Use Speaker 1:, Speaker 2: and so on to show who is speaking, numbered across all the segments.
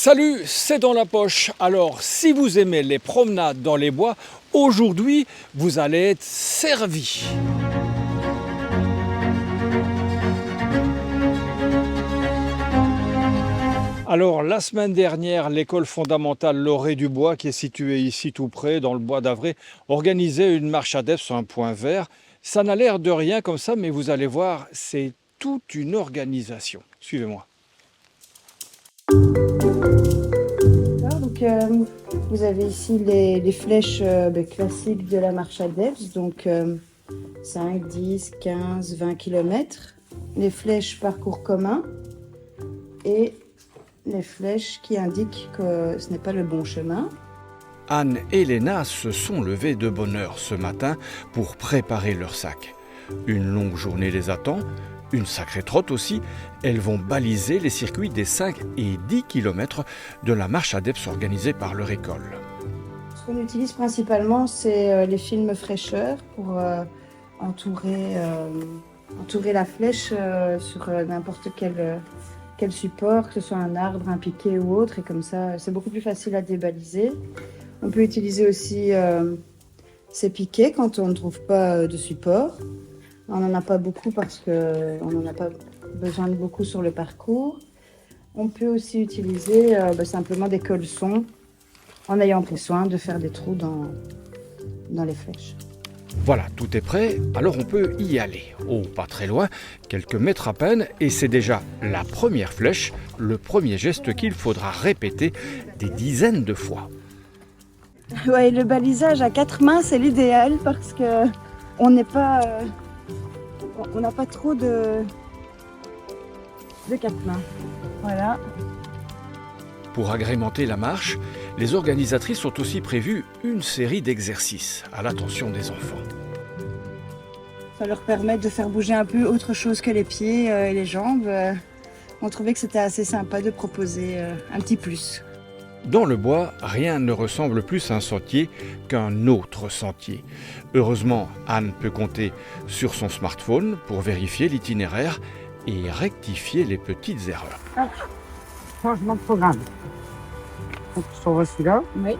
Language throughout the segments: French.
Speaker 1: Salut, c'est dans la poche. Alors, si vous aimez les promenades dans les bois, aujourd'hui, vous allez être servi. Alors, la semaine dernière, l'école fondamentale Lauré du Bois, qui est située ici tout près, dans le bois d'Avray, organisait une marche adepte sur un point vert. Ça n'a l'air de rien comme ça, mais vous allez voir, c'est toute une organisation. Suivez-moi.
Speaker 2: Donc, vous avez ici les flèches classiques de la marche adepte, donc 5, 10, 15, 20 km. Les flèches parcours commun et les flèches qui indiquent que ce n'est pas le bon chemin.
Speaker 1: Anne et Léna se sont levées de bonne heure ce matin pour préparer leur sac. Une longue journée les attend, une sacrée trotte aussi. Elles vont baliser les circuits des 5 et 10 km de la marche adepte organisée par leur école.
Speaker 2: Ce qu'on utilise principalement, c'est les films fraîcheur pour entourer la flèche sur n'importe quel support, que ce soit un arbre, un piquet ou autre, et comme ça, c'est beaucoup plus facile à débaliser. On peut utiliser aussi ces piquets quand on ne trouve pas de support. On n'en a pas beaucoup parce qu'on n'en a pas besoin de beaucoup sur le parcours. On peut aussi utiliser simplement des colsons en ayant pris soin de faire des trous dans les flèches.
Speaker 1: Voilà, tout est prêt, alors on peut y aller. Oh, pas très loin, quelques mètres à peine, et c'est déjà la première flèche, le premier geste qu'il faudra répéter des dizaines de fois.
Speaker 2: Ouais, le balisage à 4 mains, c'est l'idéal parce que on n'a pas trop de 4 mains. Voilà.
Speaker 1: Pour agrémenter la marche, les organisatrices ont aussi prévu une série d'exercices à l'attention des enfants.
Speaker 2: Ça leur permet de faire bouger un peu autre chose que les pieds et les jambes. On trouvait que c'était assez sympa de proposer un petit plus.
Speaker 1: Dans le bois, rien ne ressemble plus à un sentier qu'un autre sentier. Heureusement, Anne peut compter sur son smartphone pour vérifier l'itinéraire et rectifier les petites erreurs.
Speaker 3: Ah, changement de programme. Donc, sur celui-là.
Speaker 2: Oui.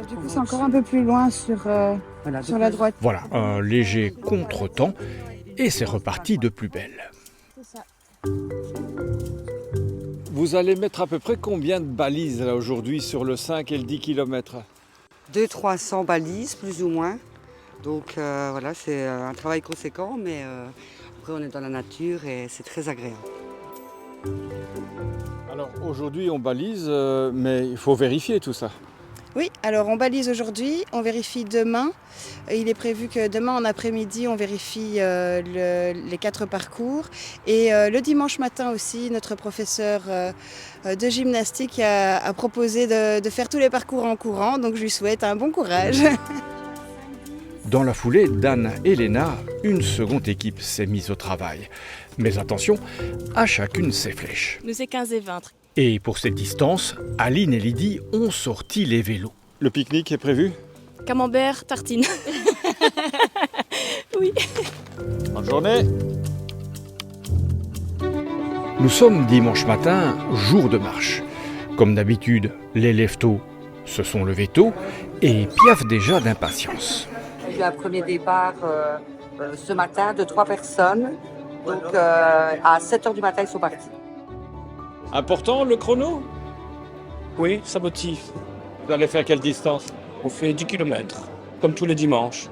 Speaker 2: Du coup, c'est encore un peu plus loin sur la droite.
Speaker 1: Voilà, un léger contretemps et c'est reparti de plus belle.
Speaker 2: C'est ça.
Speaker 1: Vous allez mettre à peu près combien de balises là aujourd'hui sur le 5 et le 10 km?
Speaker 3: 200-300 balises, plus ou moins. Donc voilà, c'est un travail conséquent, mais après on est dans la nature et c'est très agréable.
Speaker 1: Alors aujourd'hui on balise, mais il faut vérifier tout ça.
Speaker 2: Oui, alors on balise aujourd'hui, on vérifie demain. Il est prévu que demain en après-midi, on vérifie les 4 parcours. Et le dimanche matin aussi, notre professeur de gymnastique a proposé de faire tous les parcours en courant. Donc je lui souhaite un bon courage.
Speaker 1: Dans la foulée d'Anne et Léna, une seconde équipe s'est mise au travail. Mais attention, à chacune ses flèches.
Speaker 4: Nous c'est 15 et 20.
Speaker 1: Et pour cette distance, Aline et Lydie ont sorti les vélos. Le pique-nique est prévu?
Speaker 4: Camembert, tartine. Oui.
Speaker 1: Bonne journée. Nous sommes dimanche matin, jour de marche. Comme d'habitude, les lève-tôt se sont levés tôt et piaffent déjà d'impatience.
Speaker 3: J'ai eu un premier départ ce matin de 3 personnes. Donc à 7h du matin, ils sont partis.
Speaker 1: Important le chrono?
Speaker 5: Oui, ça motive.
Speaker 1: Vous allez faire quelle distance?
Speaker 5: On fait 10 km, comme tous les dimanches.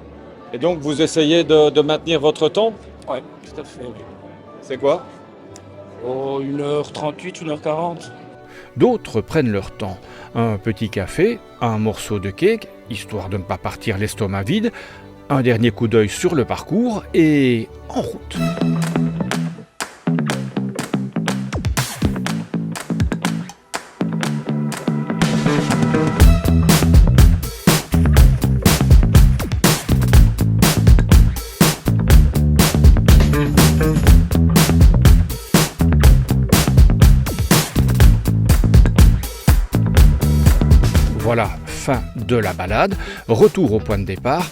Speaker 1: Et donc vous essayez de maintenir votre temps?
Speaker 5: Oui, tout à fait. Oui.
Speaker 1: C'est quoi?
Speaker 5: Oh, 1h38, 1h40.
Speaker 1: D'autres prennent leur temps. Un petit café, un morceau de cake, histoire de ne pas partir l'estomac vide, un dernier coup d'œil sur le parcours et en route. Voilà, fin de la balade, retour au point de départ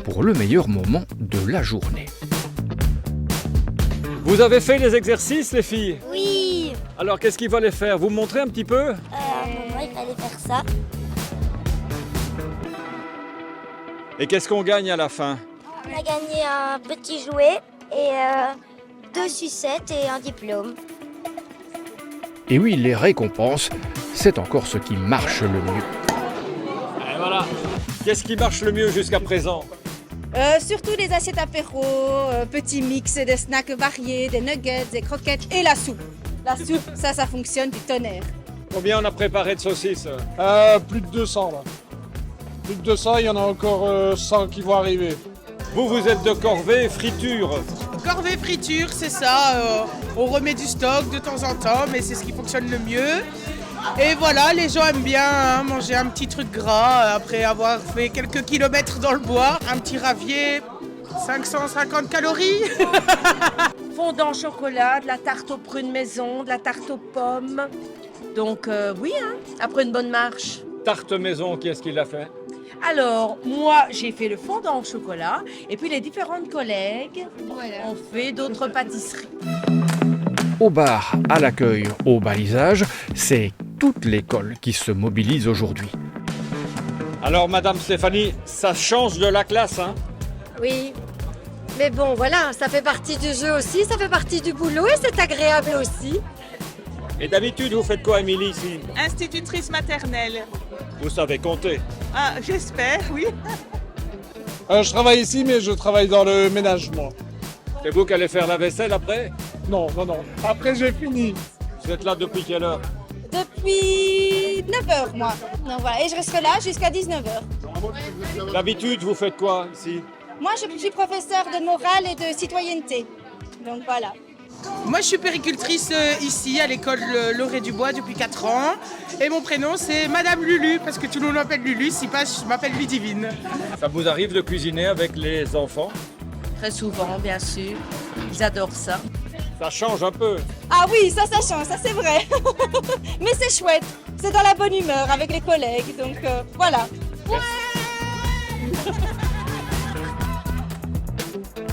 Speaker 1: pour le meilleur moment de la journée. Vous avez fait les exercices, les filles?
Speaker 6: Oui.
Speaker 1: Alors qu'est-ce qu'il fallait faire? Vous me montrez un petit peu?
Speaker 6: À un moment, il fallait faire ça.
Speaker 1: Et qu'est-ce qu'on gagne à la fin?
Speaker 6: On a gagné un petit jouet et 2 sucettes et un diplôme.
Speaker 1: Et oui, les récompenses, c'est encore ce qui marche le mieux. Et voilà. Qu'est-ce qui marche le mieux jusqu'à présent?
Speaker 7: Surtout les assiettes apéro, petits mix, des snacks variés, des nuggets, des croquettes et la soupe. La soupe, ça fonctionne du tonnerre.
Speaker 1: Combien on a préparé de saucisses?
Speaker 8: Plus de 200 là. Plus de 200, il y en a encore 100 qui vont arriver.
Speaker 1: Vous êtes de corvée friture.
Speaker 9: Corvée friture, c'est ça. On remet du stock de temps en temps, mais c'est ce qui fonctionne le mieux. Et voilà, les gens aiment bien manger un petit truc gras après avoir fait quelques kilomètres dans le bois. Un petit ravier, 550 calories.
Speaker 10: Fondant chocolat, de la tarte aux prunes maison, de la tarte aux pommes. Donc oui, après une bonne marche.
Speaker 1: Tarte maison, qui est-ce qui l'a fait?
Speaker 10: Alors, moi, j'ai fait le fondant au chocolat et puis les différentes collègues ont fait d'autres pâtisseries.
Speaker 1: Au bar, à l'accueil, au balisage, c'est toute l'école qui se mobilise aujourd'hui. Alors, Madame Stéphanie, ça change de la classe, hein?
Speaker 11: Oui, mais bon, voilà, ça fait partie du jeu aussi, ça fait partie du boulot et c'est agréable aussi.
Speaker 1: Et d'habitude, vous faites quoi, Émilie, ici?
Speaker 9: Institutrice maternelle.
Speaker 1: Vous savez compter?
Speaker 9: Ah, j'espère, oui.
Speaker 8: Je travaille ici, mais je travaille dans le ménage, moi.
Speaker 1: C'est vous qui allez faire la vaisselle après?
Speaker 8: Non. Après, j'ai fini.
Speaker 1: Vous êtes là depuis quelle heure?
Speaker 7: Depuis 9h, moi. Donc voilà, et je resterai là jusqu'à 19h.
Speaker 1: D'habitude, vous faites quoi ici?
Speaker 7: Moi, je suis professeure de morale et de citoyenneté. Donc voilà.
Speaker 9: Moi, je suis péricultrice ici à l'école Lauré du Bois depuis 4 ans. Et mon prénom, c'est Madame Lulu, parce que tout le monde m'appelle Lulu. Si pas, je m'appelle Ludivine.
Speaker 1: Ça vous arrive de cuisiner avec les enfants?
Speaker 10: Très souvent, bien sûr. Ils adorent ça.
Speaker 1: Ça change un peu.
Speaker 7: Ah oui, ça change, ça c'est vrai. Mais c'est chouette, c'est dans la bonne humeur avec les collègues, donc voilà.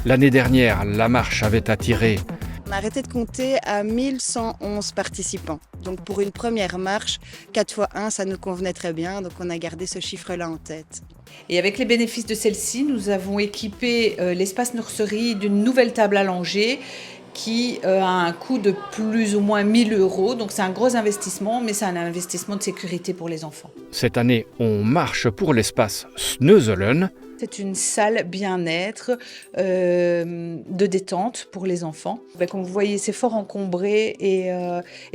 Speaker 1: L'année dernière, la marche avait attiré
Speaker 2: On a arrêté de compter à 1111 participants. Donc pour une première marche, 4 x 1, ça nous convenait très bien. Donc on a gardé ce chiffre-là en tête.
Speaker 12: Et avec les bénéfices de celle-ci, nous avons équipé l'espace nurserie d'une nouvelle table allongée qui a un coût de plus ou moins 1 000 €. Donc c'est un gros investissement, mais c'est un investissement de sécurité pour les enfants.
Speaker 1: Cette année, on marche pour l'espace Snøzelen.
Speaker 12: C'est une salle bien-être, de détente pour les enfants. Comme vous voyez, c'est fort encombré et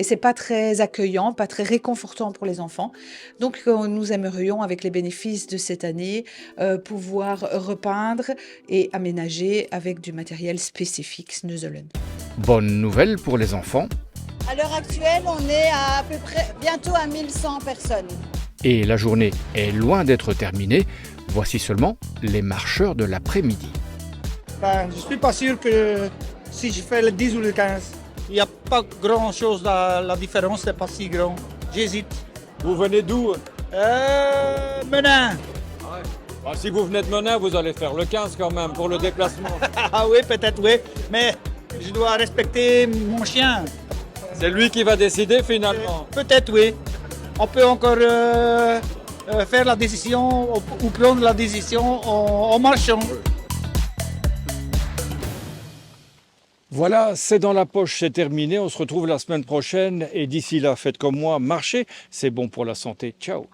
Speaker 12: c'est pas très accueillant, pas très réconfortant pour les enfants. Donc nous aimerions, avec les bénéfices de cette année, pouvoir repeindre et aménager avec du matériel spécifique Snøzelen.
Speaker 1: Bonne nouvelle pour les enfants.
Speaker 2: À l'heure actuelle, on est à peu près bientôt à 1100 personnes.
Speaker 1: Et la journée est loin d'être terminée. Voici seulement les marcheurs de l'après-midi.
Speaker 13: Je ne suis pas sûr que si je fais le 10 ou le 15, il n'y a pas grand-chose, la différence n'est pas si grande. J'hésite.
Speaker 1: Vous venez d'où?
Speaker 13: Menin.
Speaker 1: Si vous venez de Menin, vous allez faire le 15 quand même pour le déplacement.
Speaker 13: Ah oui, peut-être oui, mais je dois respecter mon chien.
Speaker 1: C'est lui qui va décider finalement.
Speaker 13: Peut-être oui. On peut encore faire la décision ou prendre la décision en marchant.
Speaker 1: Voilà, c'est dans la poche, c'est terminé. On se retrouve la semaine prochaine. Et d'ici là, faites comme moi, marchez. C'est bon pour la santé. Ciao.